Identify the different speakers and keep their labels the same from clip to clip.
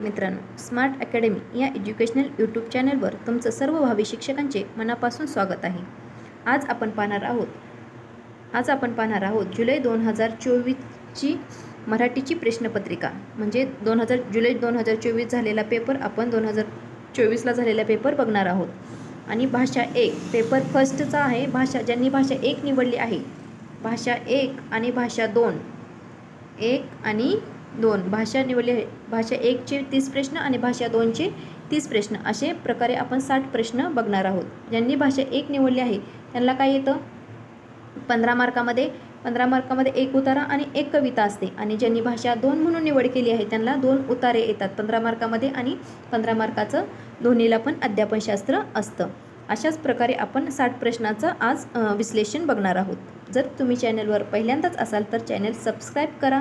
Speaker 1: मित्रांनो, smart academy या educational YouTube चॅनलवर तुमचं सर्व भावी शिक्षकांचे मनापासून स्वागत आहे. आज आपण पाहणार आहोत जुलै 2024ची मराठीची प्रश्नपत्रिका. म्हणजे जुलै 2024 झालेला पेपर आपण 2024ला झालेला पेपर बघणार आहोत. आणि भाषा 1 पेपर फर्स्टचा आहे. ज्यांनी भाषा 1 निवडली आहे, भाषा 1 आणि भाषा 2 भाषा निवडली आहे. भाषा 1चे 30 प्रश्न आणि भाषा 2चे 30 प्रश्न असे प्रकारे आपण 60 प्रश्न बघणार आहोत. ज्यांनी भाषा 1 निवडली आहे त्यांना काय येतं, 15 मार्कामध्ये 1 उतारा आणि 1 कविता असते. आणि ज्यांनी भाषा 2 म्हणून निवड केली आहे त्यांना 2 उतारे येतात 15 मार्कामध्ये आणि 15 मार्काचं दोन्हीला पण अध्यापनशास्त्र असतं. अशाच प्रकारे आपण 60 प्रश्नाचं आज विश्लेषण बघणार आहोत. जर तुम्ही चॅनलवर पहिल्यांदाच असाल तर चॅनल सबस्क्राईब करा,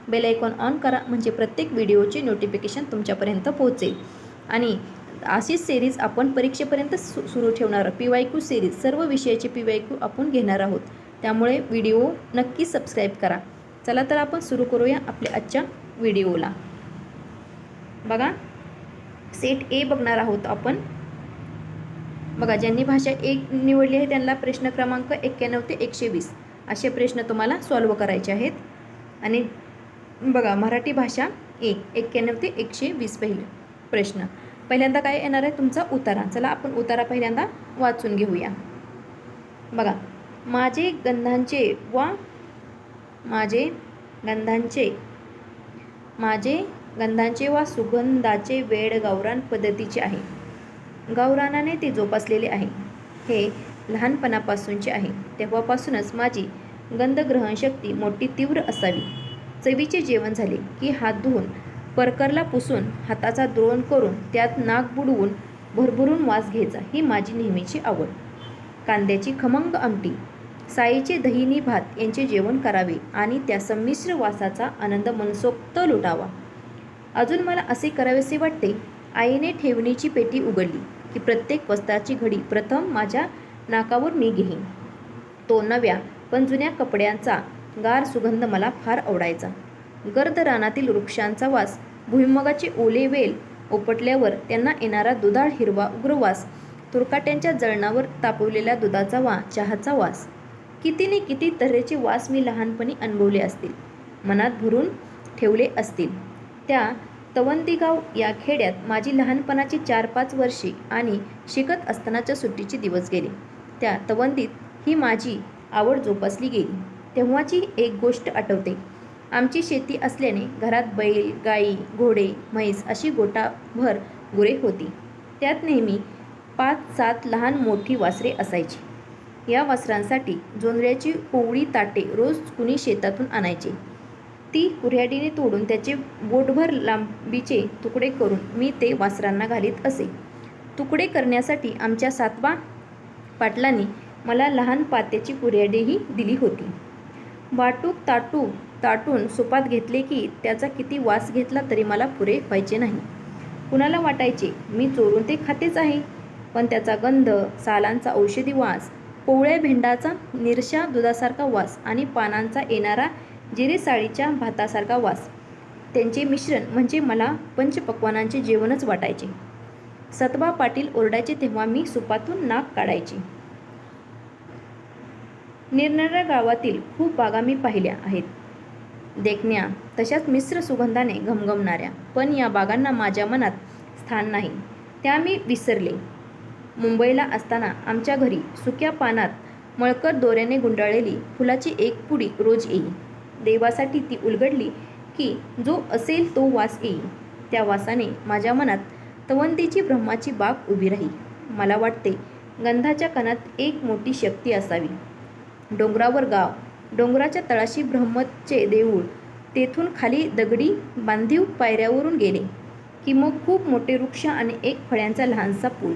Speaker 1: बेल आयकॉन ऑन करा, म्हणजे प्रत्येक व्हिडिओचे नोटिफिकेशन तुमच्यापर्यंत पोहोचेल. आणि अशीच सिरीज आपण परीक्षेपर्यंत सुरू ठेवणार. PYQ सिरीज, सर्व विषयाचे PYQ आपण घेणार आहोत. त्यामुळे व्हिडिओ नक्की सबस्क्राईब करा. चला तर आपण सुरू करूया आपल्या आजच्या व्हिडिओला. बघा, सेट ए बघणार आहोत आपण. बघा, ज्यांनी भाषा 1 निवडली आहे त्यांना प्रश्न क्रमांक 91 ते 120 असे प्रश्न तुम्हाला सॉल्व करायचे आहेत. आणि बघा, मराठी भाषा 1 91 ते 120 प्रश्न. पहिल्यांदा काय येणार आहे तुमचा उतारा. चला आपण उतारा पहिल्यांदा वाचून घेऊया. बघा, माझे गंधांचे वा सुगंधाचे वेड गावरान पद्धतीचे आहे. गावरानाने ते जोपासलेले आहे. हे लहानपणापासूनचे आहे. तेव्हापासूनच माझी गंधग्रहण शक्ती मोठी तीव्र असावी. चवीचे जेवण झाले की हात धुवून, परकरला पुसून, हाताचा द्रोण करून त्यात नाक बुडवून भरभरून वास घ्यायचा ही माझी नेहमीची आवड. कांद्याची खमंग आमटी, साईचे दहीनी भात यांचे जेवण करावे आणि त्या संमिश्र वासाचा आनंद मनसोक्त लुटावा. अजून मला असे करावेसे वाटते. आईने ठेवणीची पेटी उघडली की प्रत्येक वस्त्राची घडी प्रथम माझ्या नाकावर मी घेईन. तो नव्या पण जुन्या कपड्यांचा गार सुगंध मला फार आवडायचा. गर्द रानातील वृक्षांचा वास, भुईमुगाचे ओले वेल उपटल्यावर त्यांना येणारा दुधाळ हिरवा उग्रवास, तुरकाट्यांच्या जळणावर तापवलेल्या दुधाचा चहाचा वास, किती तऱ्हेचे वास मी लहानपणी अनुभवले असतील, मनात भरून ठेवले असतील. त्या तवंदीगाव या खेड्यात माझी लहानपणाची 4-5 वर्षे आणि शिकत असतानाच्या सुट्टीचे दिवस गेले. त्या तवंदीत ही माझी आवड जोपासली गेली. तेव्हाची एक गोष्ट आठवते. आमची शेती असल्याने घरात बैल, गाई, घोडे, म्हैस अशी गोटाभर गुरे होती. त्यात नेहमी 5-7 लहान मोठी वासरे असायची. या वासरांसाठी जोंधळ्याची कोवळी ताटे रोज कुणी शेतातून आणायचे. ती कुऱ्हाडीने तोडून त्याचे बोटभर लांबीचे तुकडे करून मी ते वासरांना घालीत असे. तुकडे करण्यासाठी आमच्या सातवा पाटलांनी मला लहान पात्याची कुऱ्हाडीही दिली होती. वाटूक ताटून सुपात घेतले की त्याचा किती वास घेतला तरी मला पुरे व्हायचे नाही. कुणाला वाटायचे मी चोरून ते खातेच आहे. पण त्याचा गंध, सालांचा औषधी वास, कोवळ्या भेंडाचा निरशा दुधासारखा वास आणि पानांचा येणारा जिरेसाळीच्या भातासारखा वास, त्यांचे मिश्रण म्हणजे मला पंचपक्वानांचे जेवणच वाटायचे. सतबा पाटील ओरडायचे तेव्हा मी सुपातून नाक काढायचे. निरनिराळ्या गावातील खूप बागा मी पाहिल्या आहेत. देखण्या तशाच मिश्र सुगंधाने घमघमणाऱ्या. पण या बागांना माझ्या मनात स्थान नाही. त्या मी विसरले. मुंबईला असताना आमच्या घरी सुक्या पानात मळकट दोऱ्याने गुंडाळलेली फुलाची एक पुडी रोज येई. देवासाठी ती उलगडली की जो असेल तो वास येई. त्या वासाने माझ्या मनात तवंदीची ब्रह्माची बाग उभी राही. मला वाटते गंधाच्या कणात एक मोठी शक्ती असावी. डोंगरावर गाव, डोंगराच्या तळाशी ब्रह्मचे देऊळ, तेथून खाली दगडी बांधीव पायऱ्यावरून गेले की मग खूप मोठे वृक्ष आणि एक फळ्यांचा लहानसा पूल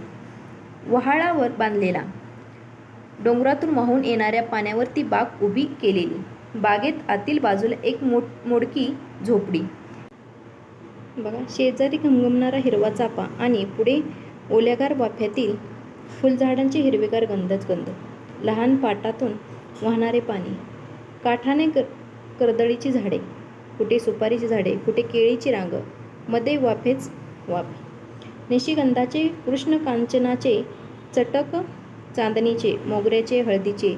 Speaker 1: वहाळावर बांधलेला. डोंगरातून वाहून येणाऱ्या पाण्यावर ती बाग उभी केलेली. बागेत आतील बाजूला एक मोडकी झोपडी. बघा, शेजारी घमघमणारा हिरवा चाफा आणि पुढे ओल्यागार वाफ्यातील फुलझाडांचे हिरवेगार गंध, लहान पाटातून वाहणारे पाणी, काठाने कर्दळीची झाडे, कुठे सुपारीची झाडे, कुठे केळीची रांग, मध्ये वाफेच वाफ. निशिगंधाचे, कृष्णकांचनाचे, चटक चांदणीचे, मोगऱ्याचे, हळदीचे,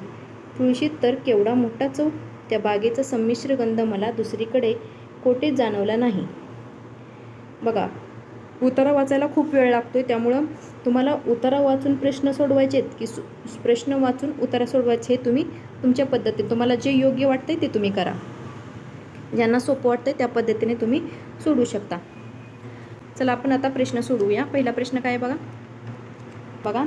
Speaker 1: तुळशीत तर केवढा मोठा चौक. त्या बागेचा संमिश्र गंध मला दुसरीकडे कोठेच जाणवला नाही. बघा, उतारा वाचायला खूप वेळ लागतोय, त्यामुळं तुम्हाला उतारा वाचून प्रश्न सोडवायचे आहेत की प्रश्न वाचून उतारा सोडवायचे हे तुम्ही तुमच्या पद्धतीने, तुम्हाला जे योग्य वाटतंय ते तुम्ही करा. ज्यांना सोपं वाटतंय त्या पद्धतीने तुम्ही सोडवू शकता. चला आपण आता प्रश्न सोडवूया. पहिला प्रश्न काय आहे बघा.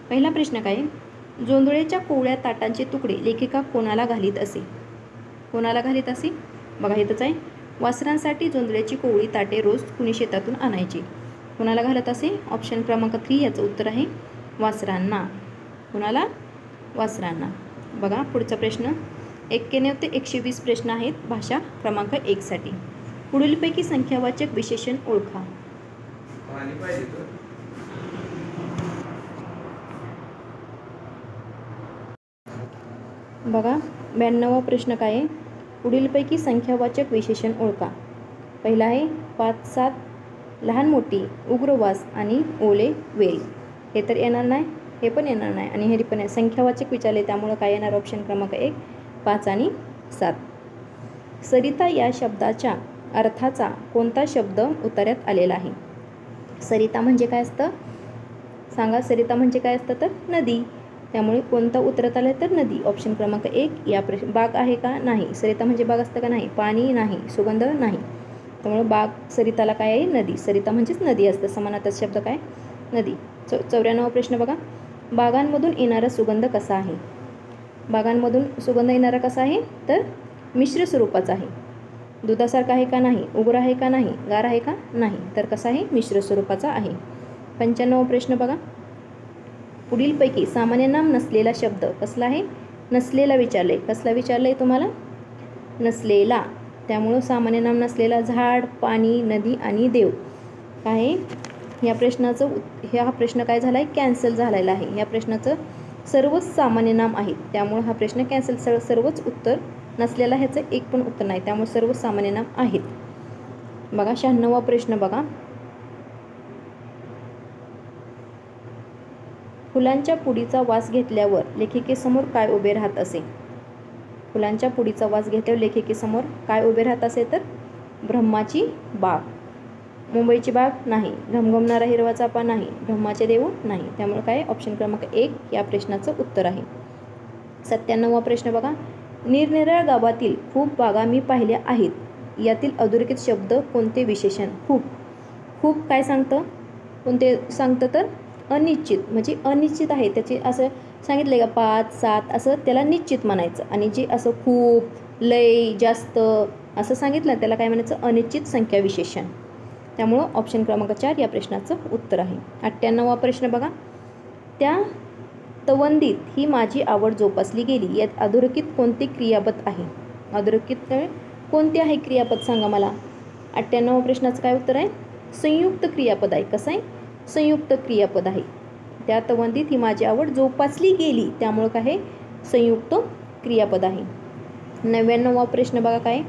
Speaker 1: पहिला प्रश्न काय आहे? जोंधळेच्या कोवळ्या ताटांचे तुकडे लेखिका कोणाला घालीत असे? कोणाला घालीत असे? बघा इथंच आहे. वासरांसाठी जोंधळ्याची कोवळी ताटे रोज कुणी शेतातून आणायची. कोणाला घालत असे? ऑप्शन क्रमांक 3 याचं उत्तर आहे वासरांना. कोणाला? वासरांना. बघा पुढचा प्रश्न. 91 ते 120 प्रश्न आहेत भाषा क्रमांक 1 साठी. पुढीलपैकी संख्यावाचक विशेषण ओळखा. बघा 92वा प्रश्न काय आहे? पुढीलपैकी संख्यावाचक विशेषण ओळखा. पहिला आहे 5, 7, लहान मोठी, उग्रवास आणि ओले वेल. हे तर येणार नाही, हे पण येणार नाही आणि हे पण संख्यावाचक विचारले, त्यामुळं काय येणार? ऑप्शन क्रमांक 1 5 आणि 7. सरिता या शब्दाच्या अर्थाचा कोणता शब्द उतार्यात आलेला आहे? सरिता म्हणजे काय असतं सांगा? सरिता म्हणजे काय असतं? तर नदी. त्यामुळे कोणता उतरत आलं तर नदी. ऑप्शन क्रमांक 1 या प्रश्न. बाग आहे का? नाही. सरिता म्हणजे बाग असतं का? नाही. पाणी नाही, सुगंध नाही. त्यामुळे बाग सरिताला काय आहे? नदी. सरिता म्हणजेच नदी असतं. समानार्थक शब्द काय? नदी. 94वा प्रश्न बघा. बागांमधून येणारा सुगंध कसा आहे? बागांमधून सुगंध येणारा कसा आहे? तर मिश्र स्वरूपाचा आहे. दुधासारखा आहे का? नाही. उग्र आहे का? नाही. गार आहे का? नाही. तर कसा आहे? मिश्र स्वरूपाचा आहे. 95वा प्रश्न बघा. पुढीलपैकी सामान्य नाम नसलेला शब्द कसला आहे? नसलेला विचारले. कसला विचारलंय तुम्हाला? नसलेला. त्यामुळं सामान्य नाम नसलेला झाड, पाणी, नदी आणि देव. काय ह्या प्रश्नाचं हा प्रश्न काय झाला आहे? कॅन्सल झालेला आहे. ह्या प्रश्नाचं सर्वच सामान्य नाम आहेत, त्यामुळं हा प्रश्न कॅन्सल. सर्वच उत्तर नसलेला, ह्याचं एक पण उत्तर नाही, त्यामुळे सर्व सामान्य नाम आहेत. बघा 96वा प्रश्न बघा. फुलांच्या पुडीचा वास घेतल्यावर लेखिकेसमोर काय उभे राहत असे? फुलांच्या पुडीचा वास घेतल्यावर लेखिकेसमोर काय उभे राहत असे? तर ब्रह्माची बाग. मुंबईची बाग नाही. घमघमणारा हिरवा चाफा नाही. ब्रह्माचे देव नाही. त्यामुळे काय? ऑप्शन क्रमांक 1 या प्रश्नाचं उत्तर आहे. 97वा प्रश्न बघा. निरनिराळ्या गावातील खूप बागा मी पाहिल्या आहेत. यातील अधोरेखित शब्द कोणते विशेषण? खूप. खूप काय सांगतं? कोणते सांगतं? तर अनिश्चित. म्हणजे अनिश्चित आहे त्याचे. असं सांगितलं का 5, 7 असं त्याला निश्चित म्हणायचं. आणि जे असं खूप, लय, जास्त असं सांगितलं त्याला काय म्हणायचं? अनिश्चित संख्या विशेषण. त्यामुळं ऑप्शन क्रमांक 4 या प्रश्नाचं उत्तर आहे. 98वा प्रश्न बघा. त्या तवंदीत ही माझी आवड जोपासली गेली. यात अधोरेखित कोणते क्रियापद आहे? अधोरेखित कोणते आहे क्रियापद सांगा मला. 98वा प्रश्नाचं काय उत्तर आहे? संयुक्त क्रियापद आहे. कसं आहे? संयुक्त क्रियापद आहे. त्या तवंदीत ही माझी आवड जोपासली गेली, त्यामुळं काय आहे? संयुक्त क्रियापद आहे. 99वा प्रश्न बघा काय.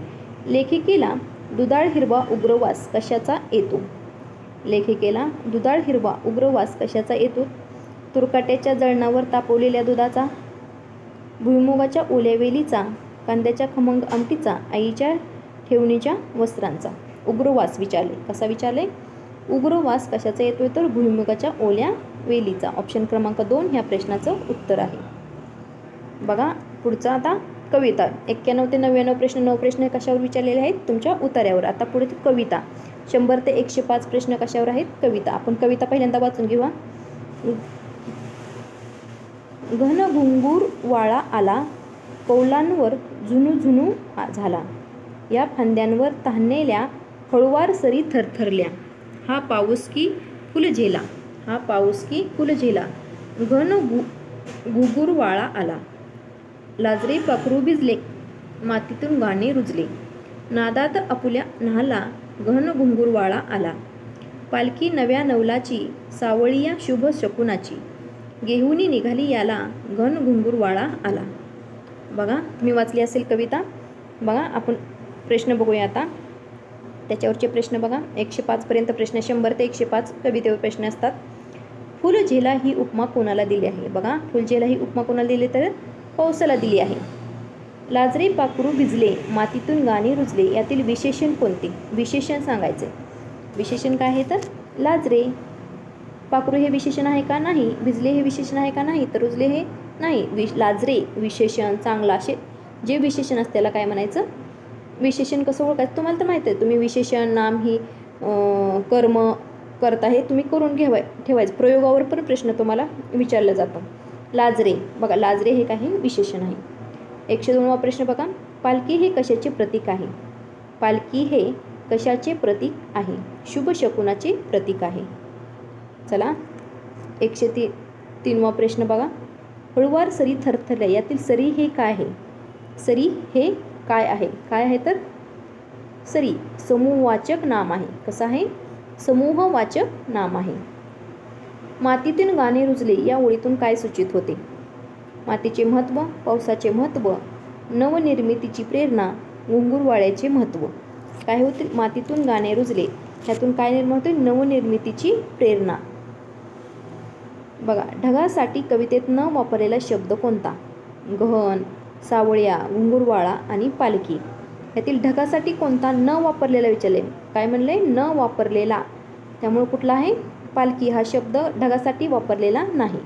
Speaker 1: लेखिकेला दुधाळ हिरवा उग्रवास कशाचा येतो? लेखिकेला दुधाळ हिरवा उग्रवास कशाचा येतो? तुरकाट्याच्या जळणावर तापवलेल्या दुधाचा, भुईमुगाच्या ओल्या वेलीचा, कांद्याच्या खमंग आमटीचा, आईच्या ठेवणीच्या वस्त्रांचा. उग्रवास विचारले. कसा विचारले? उग्रवास कशाचा येतोय? तर भुईमुगाच्या ओल्या वेलीचा. ऑप्शन क्रमांक 2 ह्या प्रश्नाचं उत्तर आहे. बघा पुढचा आता कविता. 91 ते 99 प्रश्न 9 प्रश्न कशावर विचारलेले आहेत? तुमच्या उतार्यावर. आता पुढे कविता. 100 ते 105 प्रश्न कशावर आहेत? कविता. आपण कविता पहिल्यांदा वाचून घेऊ. घन घुंगूर वाळा आला, कौलांवर झुनू झुनू झाला, या फांद्यांवर तान्हेल्या हळुवार सरी थरथरल्या, हा पाऊस की फुल झेला, हा पाऊस की फुल झेला, घन घुंगूर वाळा आला, लाजरे पाखरू भिजले, मातीतून गाणे रुजले, नादात आपुल्या न्हाला घन घुंगूर वाळा आला, पालखी नव्या नवलाची सावळिया शुभ शकुनाची, घेऊनी निघाली याला घन घुंगूर वाळा आला. बघा मी वाचली असेल कविता. बघा आपण प्रश्न बघूया आता. त्याच्यावरचे प्रश्न बघा. 105 पर्यंत प्रश्न, 100 ते 105 कवितेवर प्रश्न असतात. फुलझेला ही उपमा कोणाला दिली आहे? बघा, फुलझेला ही उपमा कोणाला दिली तर पावसाला दिली आहे. लाजरे पाखरू भिजले, मातीतून गाणे रुजले, यातील विशेषण कोणते? विशेषण सांगायचे. विशेषण काय आहे तर लाजरे. पाखरू हे विशेषण आहे का? नाही. भिजले हे विशेषण आहे का? नाही. तर रुजले हे नाही. लाजरे विशेषण, चांगला, असे जे विशेषण असते त्याला काय म्हणायचं? विशेषण. कसं ओळखायचं तुम्हाला तर माहीत आहे. तुम्ही विशेषण, नाम, ही कर्म करता हे तुम्ही करून ठेवायचं. प्रयोगावर पण प्रश्न तुम्हाला विचारला जातो. लाजरे बघा, लाजरे हे काही विशेषण आहे. 102वा प्रश्न बघा. पालखी हे कशाचे प्रतीक आहे? पालखी हे कशाचे प्रतीक आहे? शुभ शकुनाचे प्रतीक आहे. चला, 103वा प्रश्न बघा. हळुवार सरी थरथरल्या, यातील सरी हे काय आहे? सरी हे काय आहे? काय आहे तर सरी समूहवाचक नाम आहे. कसं आहे? समूहवाचक नाम आहे. मातीतून गाणे रुजले, या ओळीतून काय सूचित होते? मातीचे महत्त्व, पावसाचे महत्त्व, नवनिर्मितीची प्रेरणा, घुंगुरवाळ्याचे महत्त्व. काय होते? मातीतून गाणे रुजले, ह्यातून काय निर्माण होते? नवनिर्मितीची प्रेरणा. बघा, ढगासाठी कवितेत न वापरलेला शब्द कोणता? गहन, सावळ्या, घुंगुरवाळा आणि पालखी. यातील ढगासाठी कोणता न वापरलेला विचारले? काय म्हणले? न वापरलेला. त्यामुळे कुठला आहे? पालखी हा शब्द ढगासाठी वापरलेला नाही.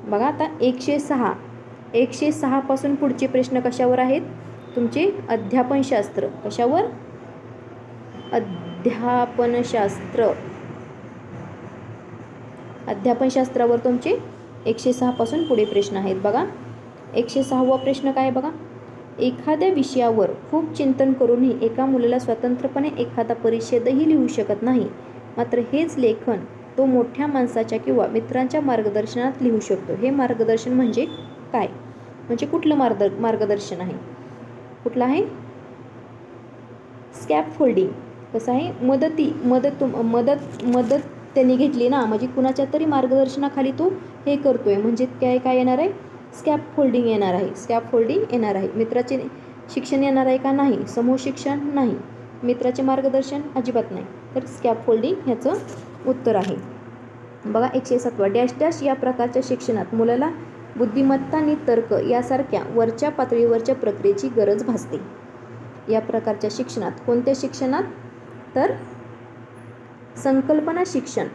Speaker 1: बघा आता 106 पासून पुढचे प्रश्न कशावर आहेत? तुमचे अध्यापनशास्त्र. कशावर? अध्यापनशास्त्र. अध्यापनशास्त्रावर तुमचे 106 पासून पुढे प्रश्न आहेत. बघा, 106वा प्रश्न काय बघा. एखाद्या विषयावर खूप चिंतन करूनही एका मुलाला स्वतंत्रपणे एखादा परिच्छेदही लिहू शकत नाही, मात्र हेच लेखन तो मोठ्या माणसाच्या किंवा मित्रांच्या मार्गदर्शनात लिहू शकतो. हे मार्गदर्शन म्हणजे काय? म्हणजे कुठलं मार्गदर्शन आहे? कुठलं आहे? स्कॅफोल्डिंग. कसं आहे? मदत त्यांनी घेतली ना, म्हणजे कुणाच्या तरी मार्गदर्शनाखाली तो हे करतोय, म्हणजे काय येणार आहे? स्कॅफोल्डिंग येणार आहे. स्कॅफोल्डिंग येणार आहे. मित्राचे शिक्षण येणार आहे का? नाही. समूह शिक्षण नाही. मित्राचे मार्गदर्शन अजिबात नाही. तर स्कॅफोल्डिंग ह्याचं उत्तर आहे. बघा, 107 डॅश डॅश या प्रकारच्या शिक्षणात मुलाला बुद्धिमत्ता आणि तर्क यासारख्या वरच्या पातळीवरच्या प्रक्रियेची गरज भासते. या प्रकारच्या शिक्षणात, कोणत्या शिक्षणात तर संकल्पना शिक्षण.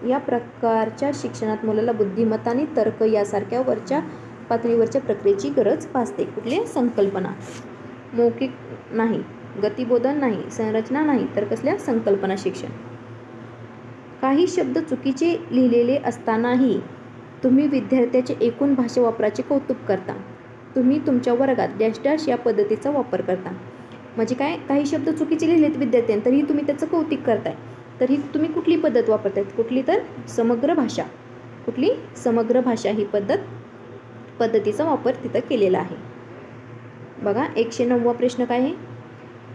Speaker 1: या प्रकारच्या शिक्षणात मुलाला बुद्धिमत्ता आणि तर्क यासारख्या वरच्या पातळीवरच्या प्रक्रियेची गरज भासते. कुठली? संकल्पना. मौखिक नाही, गतिबोधन नाही, संरचना नाही, तर कसल्या? संकल्पना शिक्षण. काही शब्द चुकीचे लिहिलेले असतानाही तुम्ही विद्यार्थ्याचे एकूण भाषा वापराचे कौतुक करता. तुम्ही तुमच्या वर्गात डॅश डॅश या पद्धतीचा वापर करता. म्हणजे काय? काही शब्द चुकीचे लिहिलेत विद्यार्थ्यांनी, तरीही तुम्ही त्याचं कौतुक करताय. तर ही तुम्ही कुठली पद्धत वापरताय? कुठली? तर समग्र भाषा. कुठली? समग्र भाषा ही पद्धतीचा वापर तिथं केलेला आहे. बघा, 109वा प्रश्न काय आहे.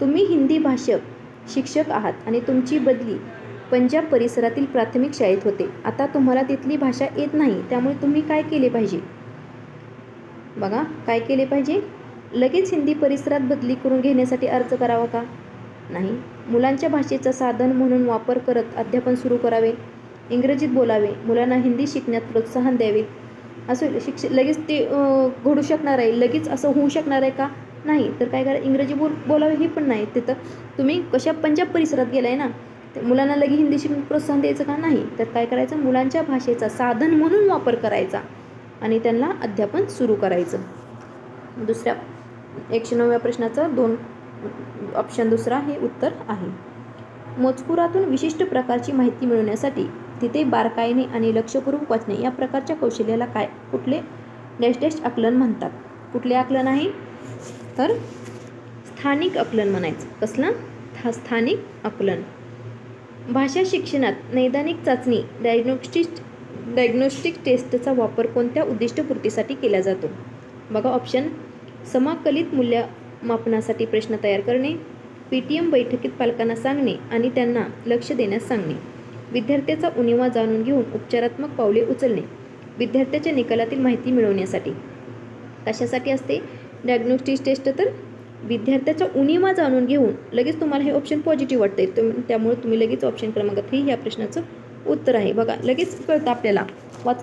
Speaker 1: तुम्ही हिंदी भाषक शिक्षक आहात आणि तुमची बदली पंजाब परिसरातील प्राथमिक शाळेत होते. आता तुम्हाला तिथली भाषा येत नाही, त्यामुळे तुम्ही काय केले पाहिजे? बघा, काय केले पाहिजे? लगेच हिंदी परिसरात बदली करून घेण्यासाठी अर्ज करावा का? नाही. मुलांच्या भाषेचा साधन म्हणून वापर करत अध्यापन सुरू करावे. इंग्रजीत बोलावे. मुलांना हिंदी शिकण्यात प्रोत्साहन द्यावे. असं लगेच ते घडू शकणार आहे? लगेच असं होऊ शकणार आहे का? नाही. तर काय करा? इंग्रजी बोलावे हे पण नाही. तिथं तुम्ही कशा पंजाब परिसरात गेलाय ना, मुलांना लगे हिंदी शिकण्यात प्रोत्साहन द्यायचं का? नाही. तर काय करायचं? मुलांच्या भाषेचा साधन म्हणून वापर करायचा आणि त्यांना अध्यापन सुरू करायचं. दुसऱ्या 109व्या प्रश्नाचं 2 ऑप्शन दुसरा हे उत्तर आहे. मजकुरातून विशिष्ट प्रकारची माहिती मिळवण्यासाठी तिथे बारकाईने आणि लक्षपूर्वक वाचणे या प्रकारच्या कौशल्याला कुठले डॅश डॅश आकलन म्हणतात? कुठले आकलन आहे? तर स्थानिक आकलन म्हणायचं. कसलं? स्थानिक आकलन. भाषा शिक्षणात नैदानिक चाचणी डायग्नोस्टिक टेस्टचा वापर कोणत्या उद्दिष्टपूर्तीसाठी केला जातो? बघा, ऑप्शन समाकलित मूल्यमापनासाठी प्रश्न तयार करणे, PTM बैठकीत पालकांना सांगणे आणि त्यांना लक्ष देण्यास सांगणे, विद्यार्थ्याचा उणिवा जाणून घेऊन उपचारात्मक पावले उचलणे, विद्यार्थ्याच्या निकालातील माहिती मिळवण्यासाठी. कशासाठी असते डायग्नोस्टिक टेस्ट? तर विद्यार्थ्याच्या उणीवा जाणून घेऊन लगेच तुम्हाला हे ऑप्शन पॉझिटिव्ह वाटते, त्यामुळे तुम्ही लगेच ऑप्शन क्रमांक 3 या प्रश्नाचं उत्तर आहे. बघा लगेच कळतं आपल्याला.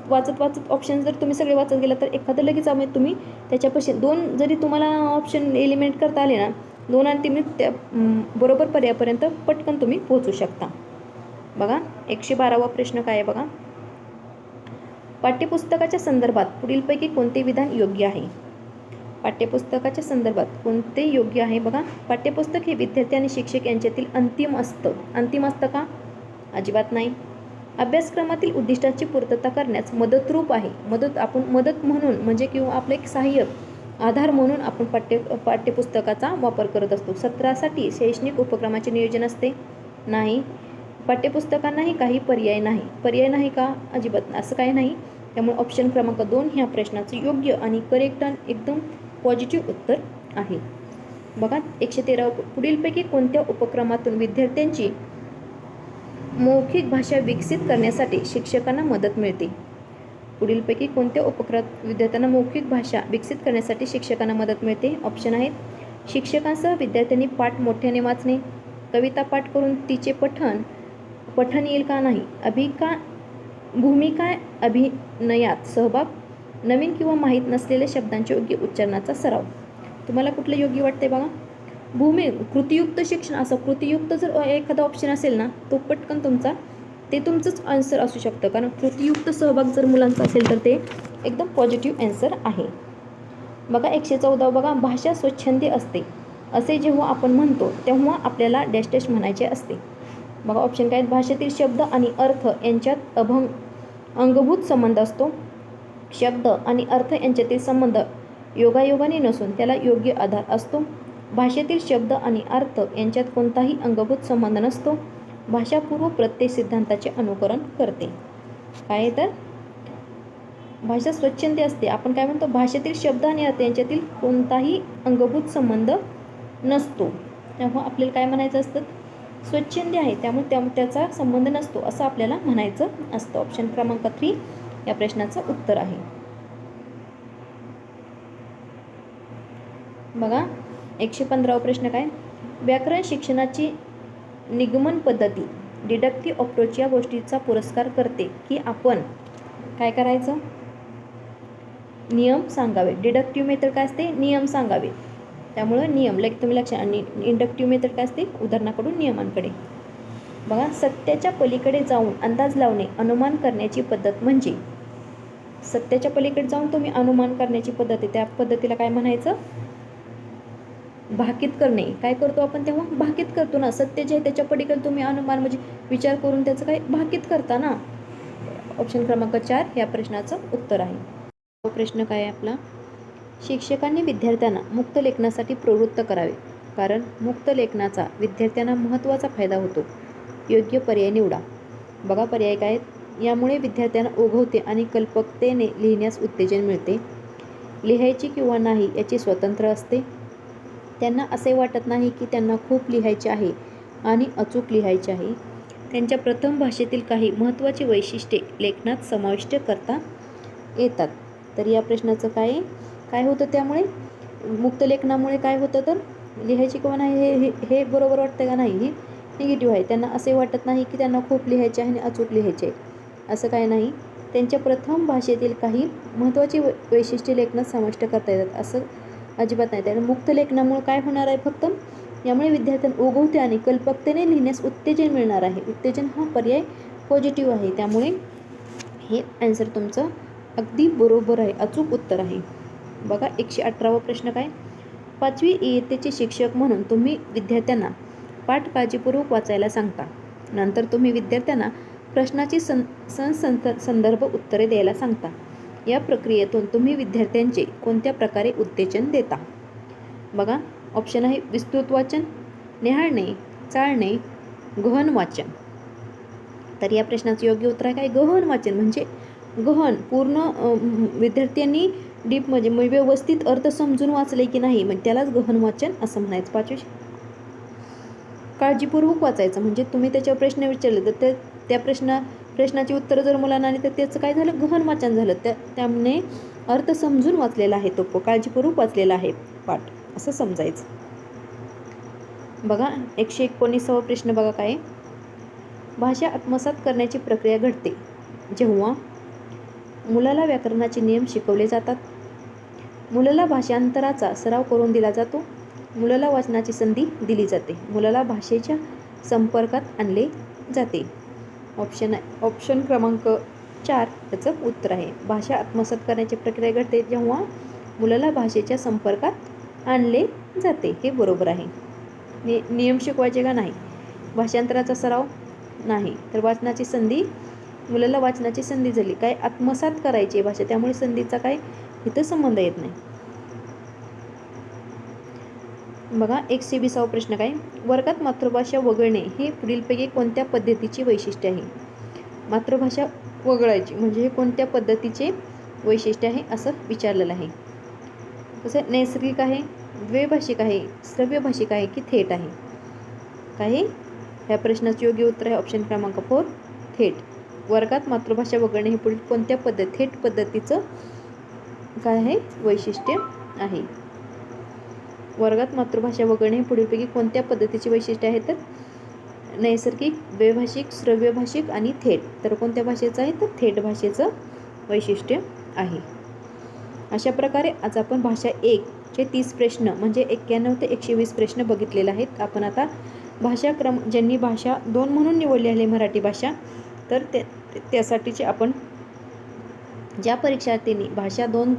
Speaker 1: वाचत ऑप्शन जर तुम्ही सगळे वाचत गेला तर एखादं लगेच तुम्ही त्याच्यापाशी 2 जरी तुम्हाला ऑप्शन एलिमिनेट करता आले ना, 2 आणि 3 त्या बरोबर पर्यायापर्यंत पटकन तुम्ही पोहोचू शकता. बघा 112वा प्रश्न काय आहे बघा. पाठ्यपुस्तकाच्या संदर्भात पुढीलपैकी कोणते विधान योग्य आहे? पाठ्यपुस्तकाच्या संदर्भात कोणते योग्य आहे? बघा, पाठ्यपुस्तक हे विद्यार्थी आणि शिक्षक यांच्यातील अंतिम असतं. अंतिम असतं का? अजिबात नाही. अभ्यासक्रमातील उद्दिष्टांची पूर्तता करण्यास मदतरूप आहे. मदत म्हणून म्हणजे किंवा आपलं एक सहाय्यक आधार म्हणून आपण पाठ्यपुस्तकाचा वापर करत असतो. सत्रासाठी शैक्षणिक उपक्रमाचे नियोजन असते? नाही. पाठ्यपुस्तकांनाही काही पर्याय नाही. पर्याय नाही का? अजिबात असं काही नाही. त्यामुळे ऑप्शन क्रमांक 2 ह्या प्रश्नाचं योग्य आणि करेक्ट आणि एकदम पॉझिटिव्ह उत्तर आहे. बघा 113 पुढीलपैकी कोणत्या उपक्रमातून विद्यार्थ्यांची मौखिक भाषा विकसित करण्यासाठी शिक्षकांना मदत मिळते? पुढीलपैकी कोणत्या उपक्रमात विद्यार्थ्यांना मौखिक भाषा विकसित करण्यासाठी शिक्षकांना मदत मिळते? ऑप्शन आहेत. शिक्षकांसह विद्यार्थ्यांनी पाठ मोठ्याने वाचणे, कविता पाठ करून तिचे पठण येईल का नाही, भूमिका अभिनयात सहभाग, नवीन किंवा माहीत नसलेल्या शब्दांच्या योग्य उच्चारणाचा सराव. तुम्हाला कुठलं योग्य वाटते बघा? कृतियुक्त शिक्षण. असं कृतियुक्त जर एखादा ऑप्शन असेल ना, तो पटकन तुमचंच आन्सर असू शकतं, कारण कृतियुक्त सहभाग जर मुलांचा असेल तर ते एकदम पॉझिटिव्ह आन्सर आहे. बघा 114 बघा, भाषा स्वच्छंदी असते असे जेव्हा आपण म्हणतो तेव्हा आपल्याला डॅश डॅश म्हणायचे असते. बघा ऑप्शन काय? भाषेतील शब्द आणि अर्थ यांच्यात अंगभूत संबंध असतो. शब्द आणि अर्थ यांच्यातील संबंध योगायोगाने नसून त्याला योग्य आधार असतो. भाषेतील शब्द आणि अर्थ यांच्यात कोणताही अंगभूत संबंध नसतो. भाषा पूर्व प्रत्यय सिद्धांताचे अनुकरण करते. काय तर भाषा स्वच्छंदी असते. आपण काय म्हणतो? भाषेतील शब्द आणि अर्थ यांच्यातील कोणताही अंगभूत संबंध नसतो. तेव्हा आपल्याला काय म्हणायचं असतं? स्वच्छंदी आहे, त्यामुळे त्याचा संबंध नसतो असं आपल्याला म्हणायचं असतं. ऑप्शन क्रमांक 3 या प्रश्नाचं उत्तर आहे. बघा 115वा प्रश्न काय? व्याकरण शिक्षणाची निगमन पद्धती डिडक्टिव्ह अप्रोच या गोष्टीचा पुरस्कार करते की आपण काय करायचं? नियम सांगावे. डिडक्टिव्ह मेथड काय असते? नियम सांगावे. त्यामुळं नियम तुम्ही लक्षात. आणि इंडक्टिव्ह मेथड काय असते? उदाहरणाकडून नियमांकडे. बघा सत्याच्या पलीकडे जाऊन अंदाज लावणे, अनुमान करण्याची पद्धत म्हणजे सत्याच्या पलीकडे जाऊन तुम्ही अनुमान करण्याची पद्धत आहे, त्या पद्धतीला काय म्हणायचं? भाकीत करणे. काय करतो आपण तेव्हा? भाकीत करतो ना. सत्य जे आहे त्याच्या पलीकडे तुम्ही अनुमान म्हणजे विचार करून त्याचं काय भाकीत करता ना. ऑप्शन क्रमांक 4 या प्रश्नाचं उत्तर आहे. प्रश्न काय आहे आपला? शिक्षकांनी विद्यार्थ्यांना मुक्त लेखनासाठी प्रवृत्त करावे, कारण मुक्त लेखनाचा विद्यार्थ्यांना महत्त्वाचा फायदा होतो. योग्य पर्याय निवडा. बघा पर्याय काय आहेत? यामुळे विद्यार्थ्यांना ओघवते आणि कल्पकतेने लिहिण्यास उत्तेजन मिळते. लिहायची किंवा नाही याची स्वतंत्र असते. त्यांना असे वाटत नाही की त्यांना खूप लिहायचे आहे आणि अचूक लिहायचे आहे. त्यांच्या प्रथम भाषेतील काही महत्त्वाची वैशिष्ट्ये लेखनात समाविष्ट करता येतात. तर या प्रश्नाचं काय होतं? त्यामुळे मुक्त लेखनामुळे काय होतं? तर लिहायची किंवा नाही हे बरोबर वाटतं का नाही? हे निगेटिव्ह आहे. त्यांना असे वाटत नाही की त्यांना खूप लिहायचे आहे आणि अचूक लिहायचे आहे, असं काय नाही. त्यांच्या प्रथम भाषेतील काही महत्त्वाची वैशिष्ट्ये लेखनात समाविष्ट करता येतात, असं अजिबात नाही. त्यामुळे मुक्त लेखनामुळे काय होणार आहे? फक्त यामुळे विद्यार्थ्यांना ओघवते आणि कल्पकतेने लिहिण्यास उत्तेजन मिळणार आहे. उत्तेजन हा पर्याय पॉझिटिव्ह आहे, त्यामुळे हे आन्सर तुमचं अगदी बरोबर आहे, अचूक उत्तर आहे. बघा 118वा प्रश्न काय? 5वी इयत्तेचे शिक्षक म्हणून तुम्ही विद्यार्थ्यांना पाठ काळजीपूर्वक वाचायला सांगता. नंतर तुम्ही विद्यार्थ्यांना प्रश्नाची संदर्भ उत्तरे द्यायला सांगता. या प्रक्रियेतून तुम्ही विद्यार्थ्यांचे कोणत्या प्रकारे उत्तेजन देता? बघा ऑप्शन आहे. विस्तृत वाचन, न्याहाळणे, चाळणे, गहन वाचन. तर या प्रश्नाचं योग्य उत्तर आहे काय? गहन वाचन. म्हणजे गहन पूर्ण विद्यार्थ्यांनी डीप म्हणजे व्यवस्थित अर्थ समजून वाचले की नाही, म्हणजे त्यालाच गहन वाचन असं म्हणायचं. 5वी काळजीपूर्वक वाचायचं म्हणजे तुम्ही त्याच्यावर प्रश्न विचारले तर त्या प्रश्नाची उत्तरं जर मुलांना आली तर त्याचं काय झालं? गहन वाचन झालं. त्यामुळे अर्थ समजून वाचलेला आहे, तो काळजीपूर्वक वाचलेला आहे पाठ, असं समजायचं. बघा 119वा प्रश्न बघा काय आहे? भाषा आत्मसात करण्याची प्रक्रिया घडते जेव्हा मुलाला व्याकरणाचे नियम शिकवले जातात, मुलाला भाषांतराचा सराव करून दिला जातो, मुलाला वाचनाची संधी दिली जाते, मुलाला भाषेच्या संपर्कात आणले जाते. ऑप्शन क्रमांक 4 याचं उत्तर आहे. भाषा आत्मसात करण्याची प्रक्रिया घडते जेव्हा मुलाला भाषेच्या संपर्कात आणले जाते. हे बरोबर आहे. नियम शिकवायचे का नाही? भाषांतराचा सराव नाही. तर वाचनाची संधी, मुलाला वाचनाची संधी झाली. काय आत्मसात करायची भाषा, त्यामुळे संधीचा काय इथं संबंध येत नाही. बघा 120वा प्रश्न काय? वर्गात मातृभाषा वगळणे हे पुढीलपैकी कोणत्या पद्धतीची वैशिष्ट्य आहे? मातृभाषा वगळायची म्हणजे हे कोणत्या पद्धतीचे वैशिष्ट्य आहे असं विचारलेलं आहे. कसं नैसर्गिक आहे, द्वैभाषिक आहे, श्रव्य भाषिक आहे की थेट आहे? काय ह्या प्रश्नाचं योग्य उत्तर आहे ऑप्शन क्रमांक 4 थेट. वर्गात मातृभाषा वगळणे हे पुढील कोणत्या थेट पद्धतीचं काय आहे वैशिष्ट्य आहे? वर्गात मातृभाषा वगळणे हे पुढीलपैकी कोणत्या पद्धतीचे वैशिष्ट्य आहे? तर नैसर्गिक, द्वैभाषिक, श्रव्य भाषिक आणि थेट. तर कोणत्या भाषेचं आहे? तर थेट भाषेचं वैशिष्ट्य आहे. अशा प्रकारे आज आपण भाषा 1चे 30 प्रश्न म्हणजे 91 ते 120 प्रश्न बघितलेले आहेत. आपण आता भाषाक्रम ज्यांनी भाषा 2 म्हणून निवडली आहे मराठी भाषा, तर त्यासाठीचे आपण ज्या परीक्षार्थींनी भाषा 2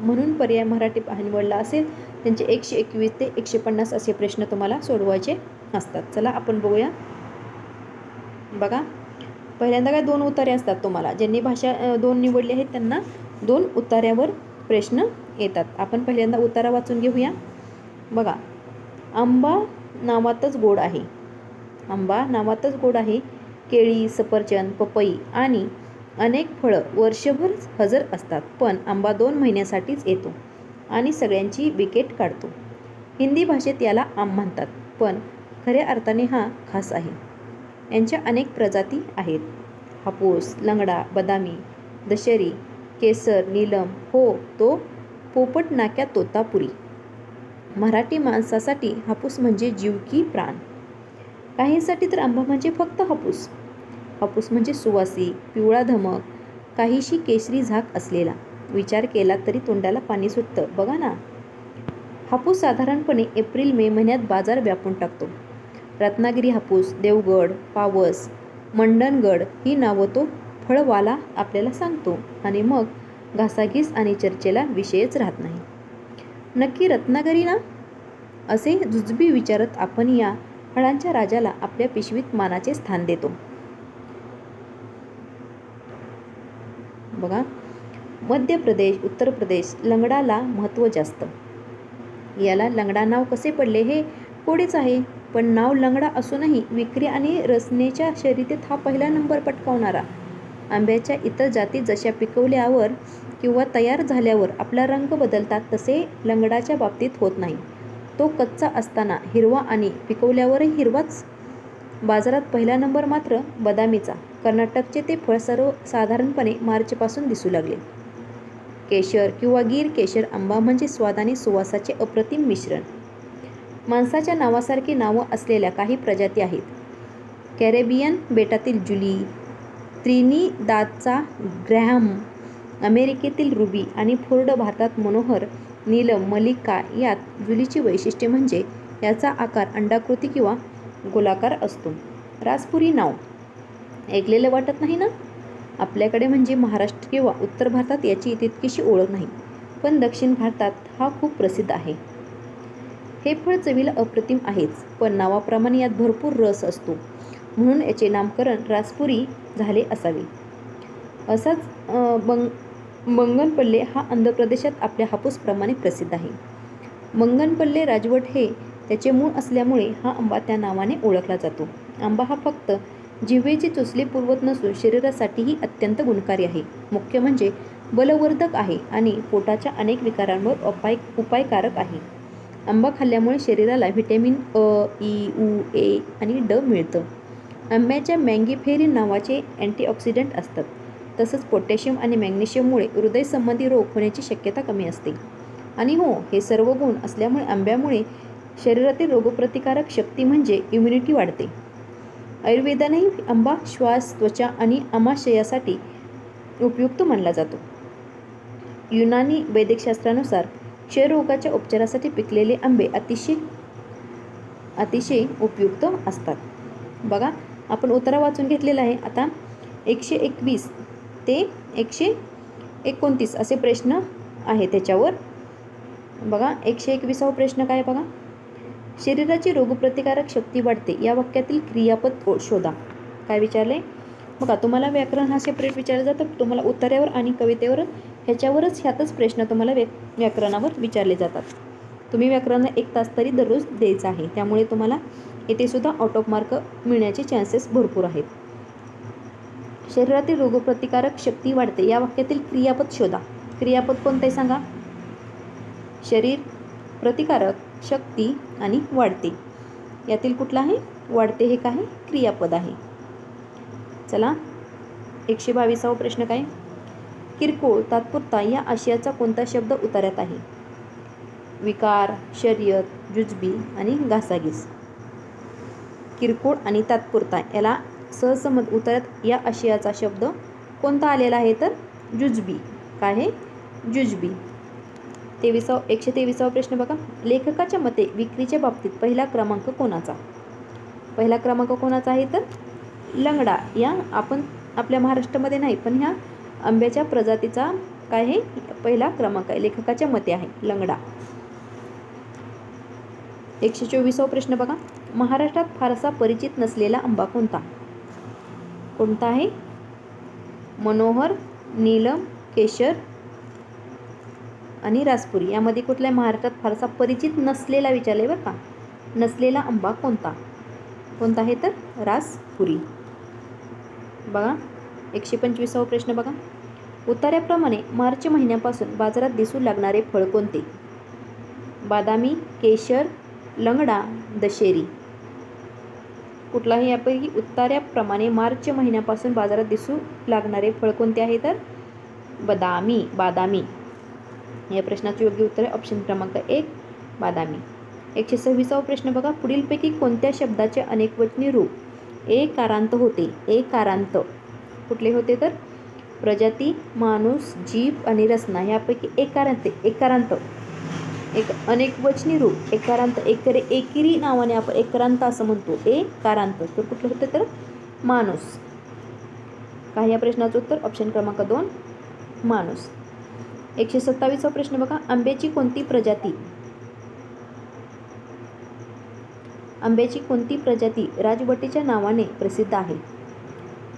Speaker 1: म्हणून पर्याय मराठी निवडला असेल त्यांचे 121 ते 150 असे प्रश्न तुम्हाला सोडवायचे असतात. चला आपण बघूया. बघा पहिल्यांदा काय 2 उतारे असतात तुम्हाला. ज्यांनी भाषा 2 निवडली आहेत त्यांना 2 उतार्यावर प्रश्न येतात. आपण पहिल्यांदा उतारा वाचून घेऊया. बघा आंबा नावातच गोड आहे. आंबा नावातच गोड आहे. केळी, सफरचंद, पपई आणि अनेक फळं वर्षभर हजर असतात, पण आंबा 2 महिन्यासाठीच येतो आणि सगळ्यांची बिकेट काढतो. हिंदी भाषेत याला आम म्हणतात, पण खऱ्या अर्थाने हा खास आहे. यांच्या अनेक प्रजाती आहेत. हापूस, लंगडा, बदामी, दशेरी, केसर, नीलम, हो तो पोपट नाक्या तोतापुरी. मराठी माणसासाठी हापूस म्हणजे जीव की प्राण. काहींसाठी तर आंबा म्हणजे फक्त हापूस. हापूस म्हणजे सुवासिक, पिवळा धमक, काहीशी केशरी झाक असलेला. विचार केला तरी तोंडाला पाणी सुटतं. बघा ना, हापूस साधारणपणे एप्रिल-मे महिन्यात बाजार व्यापून टाकतो. रत्नागिरी हापूस, देवगड, पावस, मंडणगड ही नावं तो फळवाला आपल्याला सांगतो आणि मग घासाघीस आणि चर्चेला विषयच राहत नाही. नक्की रत्नागिरी ना? असे जुजबी विचारत आपण या फळांच्या राजाला आपल्या पिशवीत मानाचे स्थान देतो. बघा मध्य प्रदेश, उत्तर प्रदेश लंगडाला महत्त्व जास्त. याला लंगडा नाव कसे पडले हे कोडीच आहे, पण नाव लंगडा असूनही विक्री आणि रसनेच्या शर्यतीत हा पहिला नंबर पटकावणारा. आंब्याच्या इतर जाती जशा पिकवल्यावर किंवा तयार झाल्यावर आपला रंग बदलतात, तसे लंगडाच्या बाबतीत होत नाही. तो कच्चा असताना हिरवा आणि पिकवल्यावरही हिरवाच. बाजारात पहिला नंबर मात्र बदामीचा. कर्नाटकचे ते फळ साधारणपणे मार्चपासून दिसू लागले. केशर किंवा गीर केशर आंबा म्हणजे स्वाद आणि सुवासाचे अप्रतिम मिश्रण. माणसाच्या नावासारखी नावं असलेल्या काही प्रजाती आहेत. कॅरेबियन बेटातील जुली, त्रिनिदादचा ग्रॅहम, अमेरिकेतील रुबी आणि फोर्ड भारतात मनोहर, नीलम, मलिका. यात जुलीची वैशिष्ट्ये म्हणजे याचा आकार अंडाकृती किंवा गोलाकार असतो. राजपुरी नाव ऐकलेलं वाटत नाही ना? आपल्याकडे म्हणजे महाराष्ट्र किंवा उत्तर भारतात याची तितकीशी ओळख नाही, पण दक्षिण भारतात हा खूप प्रसिद्ध आहे. हे फळ चवीला अप्रतिम आहेच, पण नावाप्रमाणे यात भरपूर रस असतो, म्हणून याचे नामकरण राजपुरी झाले असावे. असाच मंगनपल्ले हा आंध्र प्रदेशात आपल्या हापूसप्रमाणे प्रसिद्ध आहे. मंगनपल्ले राजवट हे त्याचे मूळ असल्यामुळे हा आंबा त्या नावाने ओळखला जातो. आंबा हा फक्त जिव्हेची चोचले पुरवत नसून शरीरासाठीही अत्यंत गुणकारी आहे. मुख्य म्हणजे बलवर्धक आहे आणि पोटाच्या अनेक विकारांवर उपायकारक आहे. आंबा खाल्ल्यामुळे शरीराला व्हिटॅमिन अ, ई, उ, ए आणि ड मिळतं. आंब्याच्या मँगीफेरिन नावाचे अँटीऑक्सिडंट असतात. तसंच पोटॅशियम आणि मॅग्नेशियममुळे हृदयसंबंधी रोग होण्याची शक्यता कमी असते. आणि हो, हे सर्व गुण असल्यामुळे आंब्यामुळे शरीरातील रोगप्रतिकारक शक्ती म्हणजे इम्युनिटी वाढते. आयुर्वेदानेही आंबा श्वास, त्वचा आणि आमाशयासाठी उपयुक्त मानला जातो. युनानी वैद्यकशास्त्रानुसार क्षयरोगाच्या उपचारासाठी पिकलेले आंबे अतिशय उपयुक्त असतात. बघा, आपण उतारा वाचून घेतलेला आहे. आता 121 ते 129 असे प्रश्न आहे त्याच्यावर. बघा, 121वा प्रश्न काय बघा. शरीराची रोगप्रतिकारक शक्ती वाढते या वाक्यातील क्रियापद शोधा. काय विचारले बघा. तुम्हाला व्याकरण हा सेपरेट विचारलं जातं. तुम्हाला उत्तरावर आणि कवितेवर ह्यातच प्रश्न तुम्हाला व्याकरणावर विचारले जातात. तुम्ही व्याकरण 1 तास तरी दररोज द्यायचा आहे. त्यामुळे तुम्हाला येथे सुद्धा आउट ऑफ मार्क मिळण्याचे चान्सेस भरपूर आहेत. शरीरातील रोगप्रतिकारक शक्ती वाढते या वाक्यातील क्रियापद शोधा. क्रियापद कोणते सांगा. शरीर, प्रतिकारक, शक्ती आणि वाढते यातील कुठला आहे. वाढते हे काय क्रियापद आहे. चला, 122वा प्रश्न काय. किरकोळ, तात्पुरता या आशयाचा कोणता शब्द उतार्यात आहे. विकार, शर्यत, जुजबी आणि घासाघीस. किरकोळ आणि तात्पुरता याला सहसंबंध उतार्यात या आशयाचा शब्द कोणता आलेला आहे तर जुजबी. काय आहे जुजबी. 123वा प्रश्न बघा. लेखकाच्या मते विक्रीच्या बाबतीत पहिला क्रमांक कोणाचा. पहिला क्रमांक कोणाचा आहे तर लंगडा. या आपण आपल्या महाराष्ट्रामध्ये नाही पण ह्या आंब्याच्या प्रजातीचा काय आहे पहिला क्रमांक आहे. लेखकाच्या मते आहे लंगडा. 124वा प्रश्न बघा. महाराष्ट्रात फारसा परिचित नसलेला आंबा कोणता. कोणता आहे. मनोहर, नीलम, केशर आणि रासपुरी यामध्ये कुठल्या महाराष्ट्रात फारसा परिचित नसलेला विचारले बरं का. नसलेला आंबा कोणता. कोणता आहे तर रासपुरी. बघा, 125वा प्रश्न बघा. उतार्याप्रमाणे मार्च महिन्यापासून बाजारात दिसू लागणारे फळ कोणते. बादामी, केशर, लंगडा, दशेरी. कुठलाही यापैकी उतार्याप्रमाणे मार्च महिन्यापासून बाजारात दिसू लागणारे फळ कोणते आहे तर बादामी. या प्रश्नाचे योग्य उत्तर आहे ऑप्शन क्रमांक 1 बादामी. 126वा प्रश्न बघा. पुढीलपैकी कोणत्या शब्दाचे अनेकवचनी रूप एकारांत होते. एकारांत कुठले होते तर प्रजाती, माणूस, जीभ आणि रचना यापैकी एकारांत एक अनेकवचनी रूप एकारांत एकेरी नावाने आपण एकारांत असं म्हणतो. एकारांत तर कुठलं होतं तर माणूस. काय या प्रश्नाचं उत्तर ऑप्शन क्रमांक 2 माणूस. 127वा प्रश्न बघा. आंब्याची कोणती प्रजाती राजवटीच्या नावाने प्रसिद्ध आहे.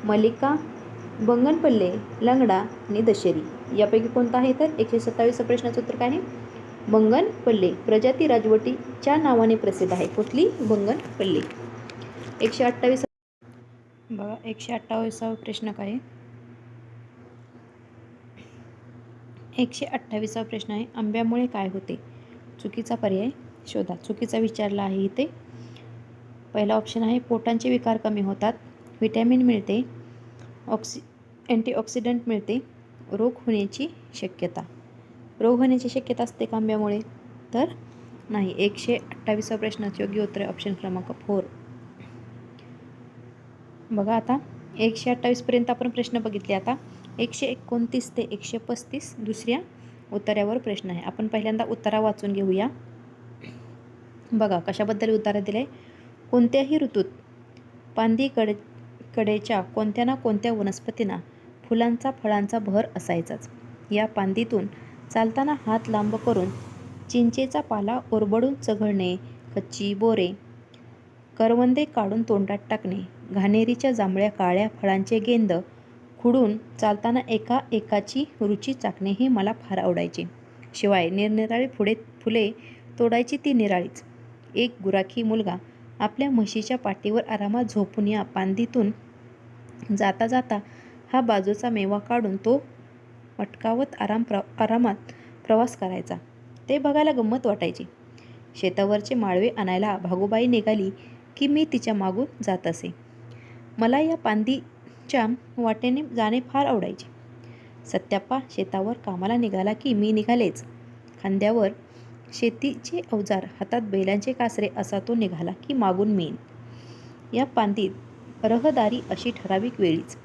Speaker 1: मल्लिका, बंगनपल्ले, लंगडा आणि दशेरी यापैकी कोणता आहे तर 127व्या प्रश्नाचं उत्तर काय आहे बंगनपल्ले. प्रजाती राजवटीच्या नावाने प्रसिद्ध आहे. कुठली बंगनपल्ले. 128 बघा. 128वा प्रश्न काय आहे. 128वा प्रश्न आहे. आंब्यामुळे काय होते. चुकीचा पर्याय शोधा. चुकीचा विचारला आहे इथे. पहिला ऑप्शन आहे पोटांचे विकार कमी होतात, व्हिटॅमिन मिळते, अँटीऑक्सिडंट मिळते, रोग होण्याची शक्यता असते का आंब्यामुळे तर नाही. 128व्या प्रश्नाचे योग्य उत्तर आहे ऑप्शन क्रमांक 4. बघा, आता 128पर्यंत आपण प्रश्न बघितले. आता 129 ते 135 दुसऱ्या उत्तरावर प्रश्न आहे. आपण पहिल्यांदा उत्तरा वाचून घेऊया. बघा कशाबद्दल उत्तर दिलं आहे. कोणत्याही ऋतूत पांदी कडेच्या कोणत्या ना कोणत्या वनस्पतींना फुलांचा फळांचा बहर असायचाच. या पांदीतून चालताना हात लांब करून चिंचेचा पाला ओरबडून चघळणे, कच्ची बोरे, करवंदे काढून तोंडात टाकणे, घाणेरीच्या जांभळ्या काळ्या फळांचे गेंद खुडून चालताना एकाची रुची चाखणे हे मला फार आवडायचे. शिवाय निरनिराळी फुले तोडायची ती निराळीच. एक गुराखी मुलगा आपल्या म्हशीच्या पाठीवर आरामात झोपून या पांदीतून जाता जाता हा बाजूचा मेवा काढून तो मटकावत आरामात प्रवास करायचा. ते बघायला गंमत वाटायची. शेतावरचे माळवे आणायला भागोबाई निघाली की मी तिच्या मागून जात असे. मला या पांदीच्या वाटेने जाणे फार आवडायचे. सत्याप्पा शेतावर कामाला निघाला की मी निघालेच. खांद्यावर शेतीचे अवजार, हातात बैलांचे कासरे असा तो निघाला की मागून मेन. या पांदीत रहदारी अशी ठराविक वेळीच.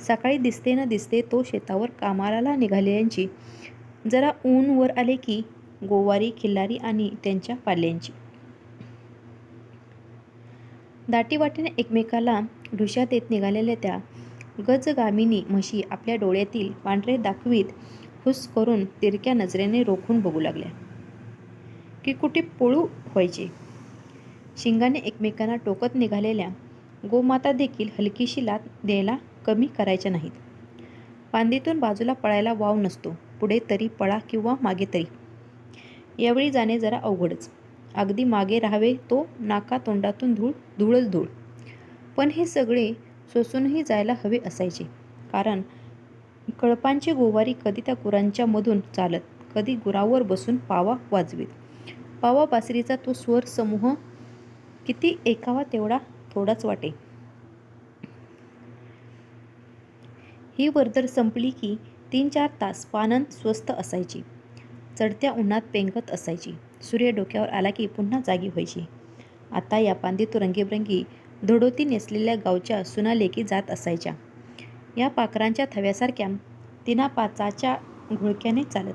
Speaker 1: सकाळी दिसते न दिसते तो शेतावर कामाला निघालेल्यांची. जरा ऊन वर आले की गोवारी, खिल्लारी आणि त्यांच्या पाल्यांची दाटीवाटीने एकमेकाला ढुशा देत निघालेल्या त्या गजगामिनी म्हशी आपल्या डोळ्यातील पांढरे दाखवीत हुस करून तिरक्या नजरेने रोखून बघू लागल्या की कुठे पळू व्हायचे. शिंगाने एकमेकांना टोकत निघालेल्या गोमाता देखील हलकीशी लाथ द्यायला कमी करायच्या नाहीत. पांदीतून बाजूला पळायला वाव नसतो. पुढे तरी पळा किंवा मागे तरी. यावेळी जाणे जरा अवघडच. अगदी मागे राहावे तो नाका तोंडातून धूळच धूळ. पण हे सगळे सोसूनही जायला हवे असायचे. कारण कळपांचे गोवारी कधी त्या गुरांच्या मधून चालत, कधी गुरावर बसून पावा वाजवीत. पावा बासरीचा तो स्वर समूह किती ऐकावा तेवढा थोडाच वाटे. ही वर्दळ संपली की 3-4 तास पानंद स्वस्थ असायची. चढत्या उन्हात पेंगत असायची. सूर्य डोक्यावर आला की पुन्हा जागी व्हायची. आता या पांदीत रंगीबेरंगी धोडोती नेसलेल्या गावच्या सुनालेकी जात असायच्या. या पाखरांच्या थव्यासारख्या 3-5च्या घोळक्याने चालत.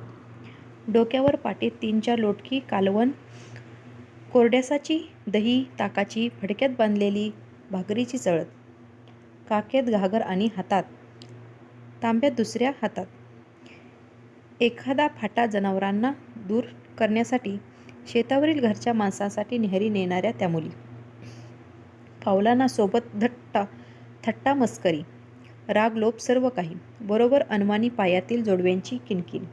Speaker 1: डोक्यावर पाटीत 3-4 लोटकी कालवण, कोरड्यासाची, दही ताकाची, फडक्यात बांधलेली भाकरीची चळत, काखेत घागर आणि हातात तांब्यात दुसऱ्या हातात एखादा फाटा जनावरांना दूर करण्यासाठी, शेतावरील घरच्या माणसांसाठी न्याहारी नेणाऱ्या त्या मुली. पावलांना सोबत थट्टा मस्करी, राग लोभ सर्व काही. बरोबर अनवाणी पायातील जोडव्यांची किणकिण.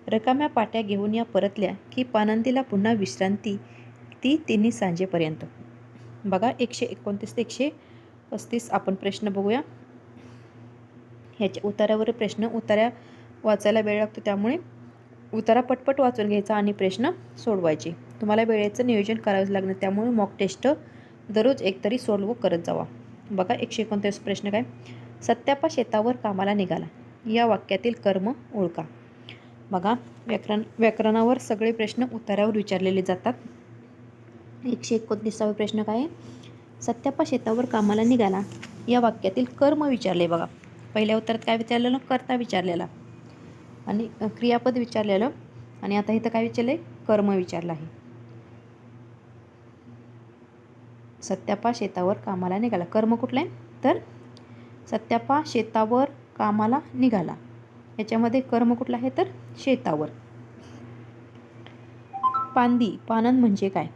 Speaker 1: रकाम्या पाट्या घेऊन या परतल्या की पानंदीला पुन्हा विश्रांती ती तिन्ही सांजेपर्यंत. बघा 129 ते 135 आपण प्रश्न बघूया. ह्याच्या उतारावर प्रश्न, उतारा वाचायला वेळ लागतो त्यामुळे उतारा पटपट वाचून घ्यायचा आणि प्रश्न सोडवायचे. तुम्हाला वेळेचं नियोजन करावंच लागणार त्यामुळे मॉक टेस्ट दररोज एक तरी सोडवं करत जावा. बघा 129 प्रश्न काय. सत्यापा शेतावर कामाला निघाला. या वाक्यातील कर्म ओळखा. बघा व्याकरणावर सगळे प्रश्न उतारावर विचारलेले जातात. 129वा प्रश्न काय आहे. सत्यापा शेतावर कामाला निघाला या वाक्यातील कर्म विचारले. बघा पहिल्या उत्तरात काय विचारलेलं, कर्ता विचारलेला आणि क्रियापद विचारलेलं आणि आता इथं काय विचारलं आहे, कर्म विचारलं आहे. सत्यापा शेतावर कामाला निघाला. कर्म कुठलं आहे तर सत्यापा शेतावर कामाला निघाला. याच्यामध्ये कर्म कुठलं आहे तर शेतावर. पांदी, पानंद म्हणजे काय.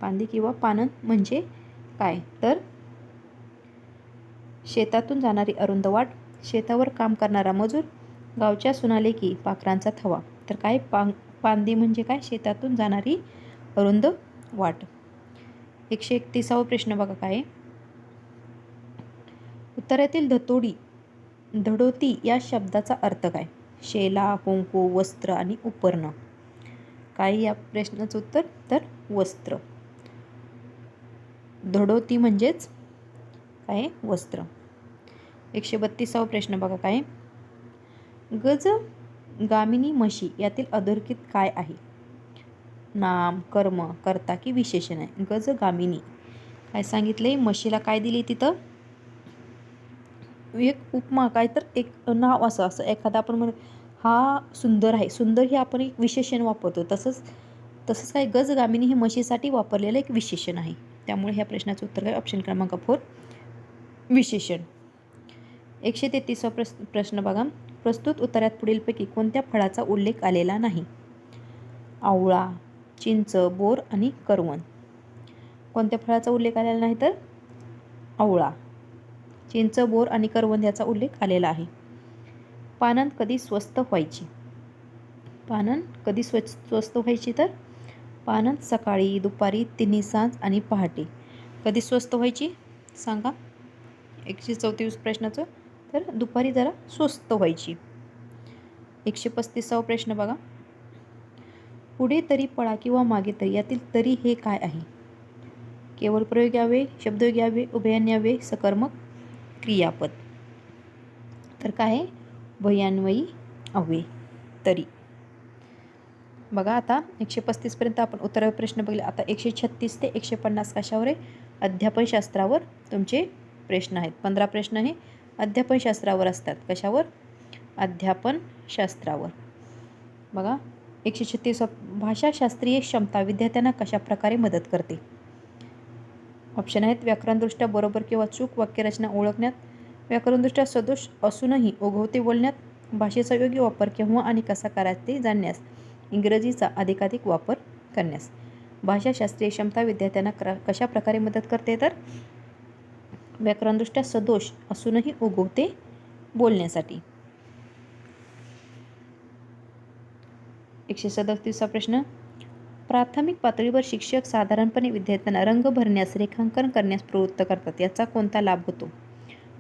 Speaker 1: पांदी किंवा पानंद म्हणजे काय तर शेतातून जाणारी अरुंद वाट, शेतावर काम करणारा मजूर, गावच्या सुनालेकी, पाखरांचा थवा. तर काय पांदी म्हणजे काय, शेतातून जाणारी अरुंद वाट. 131वा प्रश्न बघा काय. उत्तरातील धडोती या शब्दाचा अर्थ काय. शेला, कुंकू, वस्त्र आणि उपरणं. काय या प्रश्नाचं उत्तर तर वस्त्र. धडोती म्हणजेच काय वस्त्र. 132वा प्रश्न बघा काय. गज गामिनी म्हशी यातील अधोरेखित काय आहे. नाम, कर्म, कर्ता की विशेषण आहे. गज गामिनी काय सांगितले, म्हशीला काय दिली तिथं एक उपमा, काय तर एक नाव असं एखादा आपण हा सुंदर आहे. सुंदर हे आपण एक विशेषण वापरतो. तसंच काय गजगामिनी हे म्हशीसाठी वापरलेलं एक विशेषण आहे. त्यामुळे ह्या प्रश्नाचं उत्तर काय ऑप्शन क्रमांक 4 विशेषण. 133वा प्रश्न बघा. प्रस्तुत उत्तरात पुढीलपैकी कोणत्या फळाचा उल्लेख आलेला नाही. आवळा, चिंच, बोर आणि करवंद. कोणत्या फळाचा उल्लेख आलेला नाही तर आवळा, चिंच, बोर आणि करवंद याचा उल्लेख आलेला आहे. पानंद कधी स्वस्त व्हायची. पानंद कधी स्वस्त व्हायची तर पानंद सकाळी, दुपारी, तिन्ही सांज आणि पहाटे. कधी स्वस्त व्हायची सांगा. 134 प्रश्नाचं तर दुपारी जरा स्वस्त व्हायची. 135वा प्रश्न बघा. पुढे तरी पळा किंवा मागे तरी यातील तरी हे काय आहे. केवळ प्रयोग यावे, शब्दयोग यावे, उभयान्य यावे, सकर्मक क्रियापद. तर काय आहे उभयान्वयी हवे तरी. बघा आता 135पर्यंत आपण उत्तर प्रश्न बघले. आता 136 ते 150 कशावर आहे? अध्यापनशास्त्रावर तुमचे प्रश्न आहेत. 15 प्रश्न हे अध्यापनशास्त्रावर असतात. कशावर? अध्यापनशास्त्रावर. बघा 136 भाषाशास्त्रीय क्षमता विद्यार्थ्यांना कशाप्रकारे मदत करते? ऑप्शन आहेत व्याकरणदृष्ट्या बरोबर किंवा चूक वाक्यरचना ओळखण्यात, व्याकरणदृष्ट्या सदोष असूनही ओघवते बोलण्यात, भाषेचा योग्य वापर केव्हा आणि कसा करायचा ते जाणण्यास, इंग्रजीचा अधिकाधिक वापर करण्यास. भाषाशास्त्रीय क्षमता विद्यार्थ्यांना कशा प्रकारे मदत करते? तर व्याकरणदृष्ट्या सदोष असूनही ओघवते बोलण्यासाठी. 137 प्रश्न. प्राथमिक पातळीवर शिक्षक साधारणपणे विद्यार्थ्यांना रंग भरण्यास, रेखांकन करण्यास प्रवृत्त करतात. याचा कोणता लाभ होतो?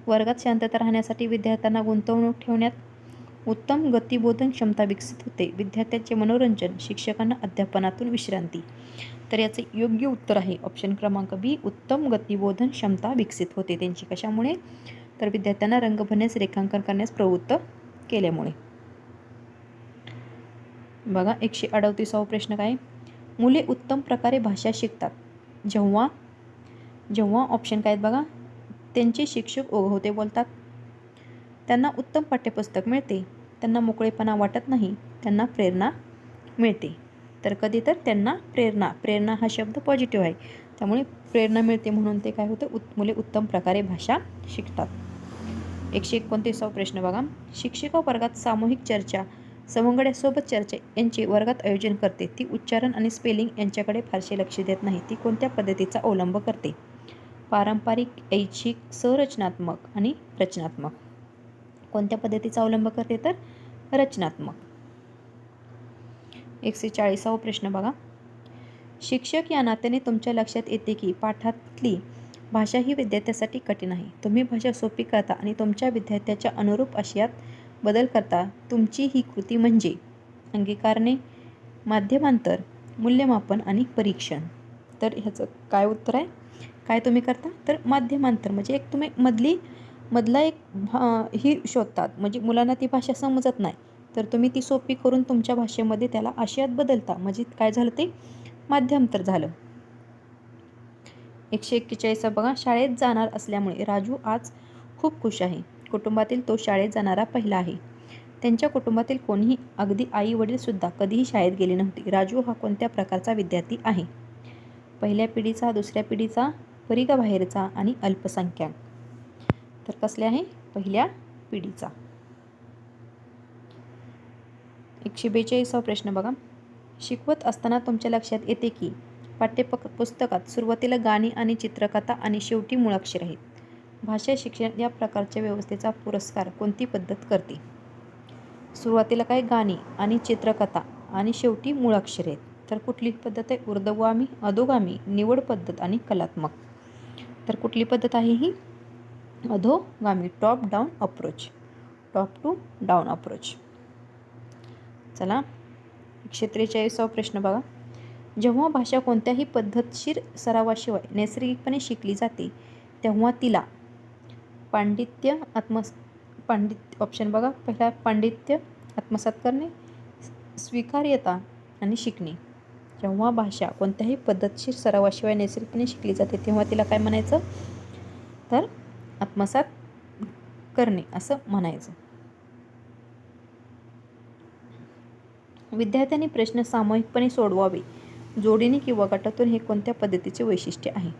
Speaker 1: वर्गात शांतता राहण्यासाठी, विद्यार्थ्यांना गुंतवणूक ठेवण्यात, उत्तम गतिबोधन क्षमता विकसित होते, विद्यार्थ्यांचे मनोरंजन, शिक्षकांना अध्यापनातून विश्रांती. तर याचे योग्य उत्तर आहे ऑप्शन क्रमांक बी, उत्तम गतिबोधन क्षमता विकसित होते. त्यांची कशामुळे? तर विद्यार्थ्यांना रंग भरण्यास, रेखांकन करण्यास प्रवृत्त केल्यामुळे. बघा 138वा प्रश्न काय? मुले उत्तम प्रकारे भाषा शिकतात जेव्हा ऑप्शन काय आहेत बघा? त्यांचे शिक्षक ओघवते बोलतात, त्यांना उत्तम पाठ्यपुस्तक मिळते, त्यांना मोकळेपणा वाटत नाही, त्यांना प्रेरणा मिळते. तर कधी? तर त्यांना प्रेरणा हा शब्द पॉझिटिव्ह आहे, त्यामुळे प्रेरणा मिळते म्हणून ते काय होतं? मुले उत्तम प्रकारे भाषा शिकतात. 129वा प्रश्न बघा. शिक्षिका वर्गात सामूहिक चर्चा, सवंगड्यासोबत चर्चा यांचे वर्गात आयोजन करते. ती उच्चारण आणि स्पेलिंग यांच्याकडे फारसे लक्ष देत नाही. ती कोणत्या पद्धतीचा अवलंब करते? पारंपरिक, ऐच्छिक, संरचनात्मक आणि रचनात्मक. कोणत्या पद्धतीचा अवलंब करते? तर रचनात्मक. 140वा प्रश्न बघा. शिक्षक या नात्याने तुमच्या लक्षात येते की पाठातली भाषा ही विद्यार्थ्यासाठी कठीण आहे. तुम्ही भाषा सोपी करता आणि तुमच्या विद्यार्थ्याच्या अनुरूप आशयात बदल करता. तुमची ही कृती म्हणजे अंगीकारणे, माध्यमांतर, मूल्यमापन आणि परीक्षण. तर ह्याचं काय उत्तर आहे? काय तुम्ही करता? तर माध्यमांतर म्हणजे एक तुम्ही मधला एक ही शोधतात. म्हणजे मुलांना ती भाषा समजत नाही, तर तुम्ही ती सोपी करून तुमच्या भाषेमध्ये त्याला आशयात बदलता. म्हणजे काय झालं? ते माध्यमांतर झालं. 141 बघा. शाळेत जाणार असल्यामुळे राजू आज खूप खुश आहे. कुटुंबातील तो शाळेत जाणारा पहिला आहे. त्यांच्या कुटुंबातील कोणीही, अगदी आई वडील सुद्धा कधीही शाळेत गेले नव्हते. राजू हा कोणत्या प्रकारचा विद्यार्थी आहे? पहिल्या पिढीचा, दुसऱ्या पिढीचा, परिघाबाहेरचा आणि अल्पसंख्याक. तर कसले आहे? पहिल्या पिढीचा. 142वा प्रश्न बघा. शिकवत असताना तुमच्या लक्षात येते की पाठ्यपुस्तकात सुरुवातीला गाणी आणि चित्रकथा आणि शेवटी मूळाक्षर आहेत. भाषा शिक्षण या प्रकारच्या व्यवस्थेचा पुरस्कार कोणती पद्धत करते? सुरुवातीला काय? गाणी आणि चित्रकथा आणि शेवटी मूळाक्षर आहेत. तर कुठली पद्धत आहे? ऊर्ध्वगामी, अधोगामी, निवड पद्धत आणि कलात्मक. तर कुठली पद्धत आहे ही? अधोगामी, top down approach. Top to down approach. चला 143वा प्रश्न बघा. जेव्हा भाषा कोणत्याही पद्धतशीर सरावाशिवाय नैसर्गिकपणे शिकली जाते तेव्हा तिला ऑप्शन बघा. पहिला पांडित्य आत्मसात करणे, स्वीकार्यता आणि शिकणे. जेव्हा भाषा कोणत्याही पद्धतशीर सरावाशिवाय नैसर्गिकपणे शिकली जाते तेव्हा तिला काय म्हणायचं? तर आत्मसात करणे असं म्हणायचं. विद्यार्थ्यांनी प्रश्न सामूहिकपणे सोडवावे, जोडीने किंवा गटातून हे कोणत्या पद्धतीचे वैशिष्ट्य आहे?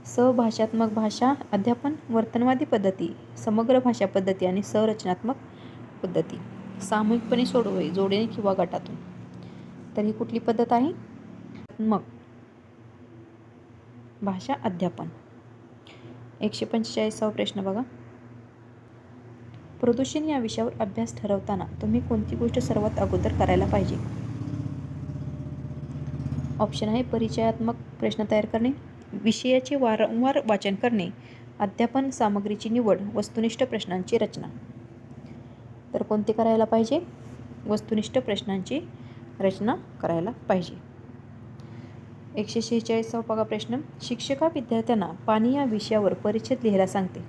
Speaker 1: सहभाषात्मक भाषा अध्यापन, वर्तनवादी पद्धती, समग्र भाषा पद्धती आणि संरचनात्मक पद्धती. सामूहिकपणे सोडवावे, जोडीने किंवा गटातून. तर ही कुठली पद्धत आहे? मग भाषा अध्यापन. 145वा प्रश्न बघा. प्रदूषण या विषयावर अभ्यास ठरवताना तुम्ही कोणती गोष्ट सर्वात अगोदर करायला पाहिजे? ऑप्शन आहे परिचयात्मक प्रश्न तयार करणे, विषयाचे वारंवार वाचन करणे, अध्यापन सामग्रीची निवड, वस्तुनिष्ठ प्रश्नांची रचना. तर कोणते करायला पाहिजे? वस्तुनिष्ठ प्रश्नांची रचना करायला पाहिजे. 146वा बघा प्रश्न. शिक्षिका विद्यार्थ्यांना पाणी या विषयावर परिच्छेद लिहायला सांगते.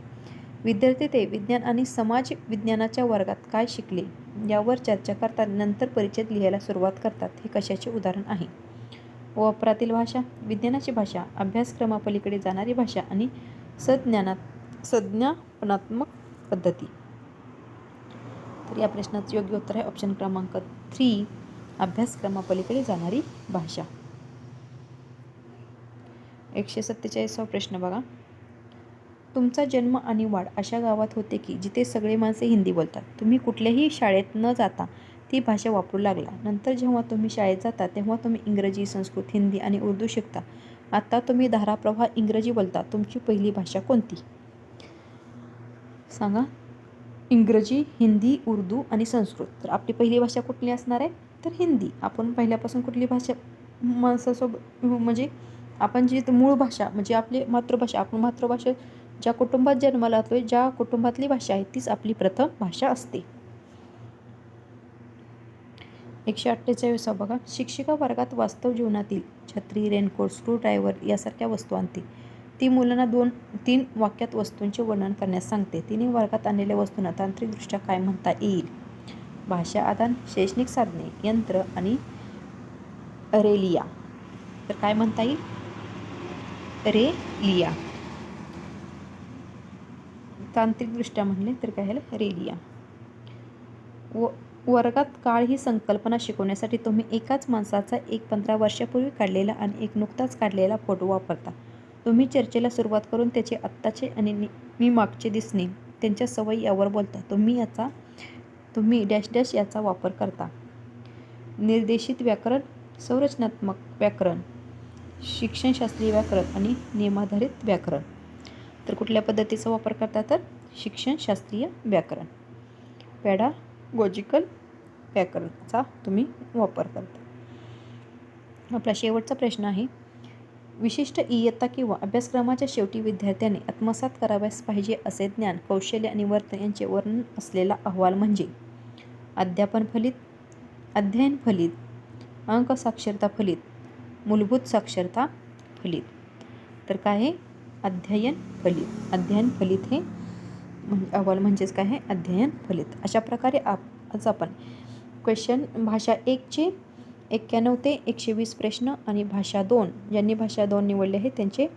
Speaker 1: विद्यार्थी ते विज्ञान आणि समाज विज्ञानाच्या वर्गात काय शिकले यावर चर्चा करतात. नंतर परिच्छेद लिहायला सुरुवात करतात. हे कशाचे उदाहरण आहे? वापरातील भाषा, विज्ञानाची भाषा, अभ्यासक्रमापलीकडे जाणारी भाषा आणि संज्ञापनात्मक पद्धती. तर या प्रश्नाचं योग्य उत्तर आहे ऑप्शन क्रमांक 3, अभ्यासक्रमापलीकडे जाणारी भाषा. 147वा प्रश्न बघा. तुमचा जन्म आणि वाढ अशा गावात होते की जिथे सगळे माणसे हिंदी बोलतात. तुम्ही कुठल्याही शाळेत न जाता ती भाषा वापरू लागला. नंतर जेव्हा तुम्ही शाळेत जाता तेव्हा तुम्ही इंग्रजी, संस्कृत, हिंदी आणि उर्दू शिकता. आता तुम्ही धाराप्रवाह इंग्रजी बोलता. तुमची पहिली भाषा कोणती? सांगा. इंग्रजी, हिंदी, उर्दू आणि संस्कृत. तर आपली पहिली भाषा कुठली असणार आहे? तर हिंदी. आपण पहिल्यापासून कुठली भाषा माणसासोबत म्हणजे आपण जी मूळ भाषा म्हणजे आपली मातृभाषा, आपण मातृभाषा ज्या कुटुंबात जन्माला येतोय, ज्या कुटुंबातली भाषा आहे तीच आपली प्रथम भाषा असते. 148 बघा. शिक्षिका वर्गात वास्तव जीवनातील छत्री, रेनकोट, स्क्रूड्रायव्हर यासारख्या वस्तू आणते. ती मुलांना 2-3 वाक्यात वस्तूंचे वर्णन करण्यास सांगते. तिने वर्गात आणलेल्या वस्तूंना तांत्रिकदृष्ट्या काय म्हणता येईल? भाषा आदान, शैक्षणिक साधने, यंत्र आणि रेलिया. तर काय म्हणता येईल? रेलिया. तांत्रिकदृष्ट्या म्हणले तर काय झालं? रेलिया. वर्गात काळ ही संकल्पना शिकवण्यासाठी तुम्ही एकाच माणसाचा एक 15 वर्षापूर्वी काढलेला आणि एक नुकताच काढलेला फोटो वापरता. तुम्ही चर्चेला सुरुवात करून त्याचे आत्ताचे आणि मी मागचे दिसणे, त्यांच्या सवयी यावर बोलता. तुम्ही डॅश डॅश याचा वापर करता. निर्देशित व्याकरण, संरचनात्मक व्याकरण, शिक्षणशास्त्रीय व्याकरण आणि नियमाधारित व्याकरण. तर कुठल्या पद्धतीचा वापर करता? तर शिक्षणशास्त्रीय व्याकरण, पॅडागॉजिकल व्याकरणाचा तुम्ही वापर करता. आपला शेवटचा प्रश्न आहे. विशिष्ट इयत्ता किंवा अभ्यासक्रमाच्या शेवटी विद्यार्थ्याने आत्मसात कराव्यास पाहिजे असे ज्ञान, कौशल्य आणि वर्तन यांचे वर्णन असलेला अहवाल म्हणजे? अध्यापन फलित, अध्ययन फलित, अंक साक्षरता फलित, मूलभूत साक्षरता फलित. तर काय आहे? अध्ययन फलित. अध्ययन फलित हे अहवाल म्हणजेच काय आहे? अध्ययन फलित. अशा प्रकारे आज आपण क्वेश्चन भाषा 1चे 91 ते 120 प्रश्न आणि भाषा 2 ज्यांनी भाषा 2 निवडले आहे त्यांचे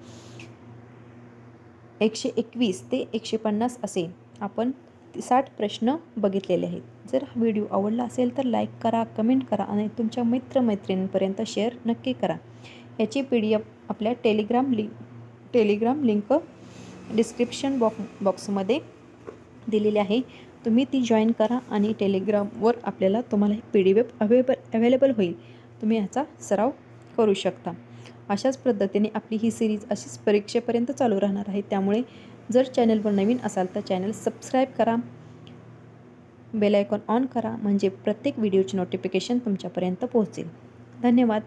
Speaker 1: 121 ते 150 असे आपण 60 प्रश्न बघितलेले आहेत. जर हा व्हिडिओ आवडला असेल तर लाईक करा, कमेंट करा आणि तुमच्या मित्रमैत्रिणींपर्यंत शेअर नक्की करा. याची PDF आपल्या टेलिग्राम लिंक डिस्क्रिप्शन बॉक्समध्ये दिलेली आहे. तुम्ही ती जॉईन करा आणि टेलिग्रामवर तुम्हाला PDF अवेलेबल होईल. तुम्ही ह्याचा सराव करू शकता. अशाच पद्धतीने आपली ही सिरीज अशीच परीक्षेपर्यंत चालू राहणार आहे. त्यामुळे जर चॅनलवर नवीन असाल तर चॅनल सबस्क्राईब करा, बेल आयकॉन ऑन करा म्हणजे प्रत्येक व्हिडिओची नोटिफिकेशन तुमच्यापर्यंत पोहोचेल. धन्यवाद.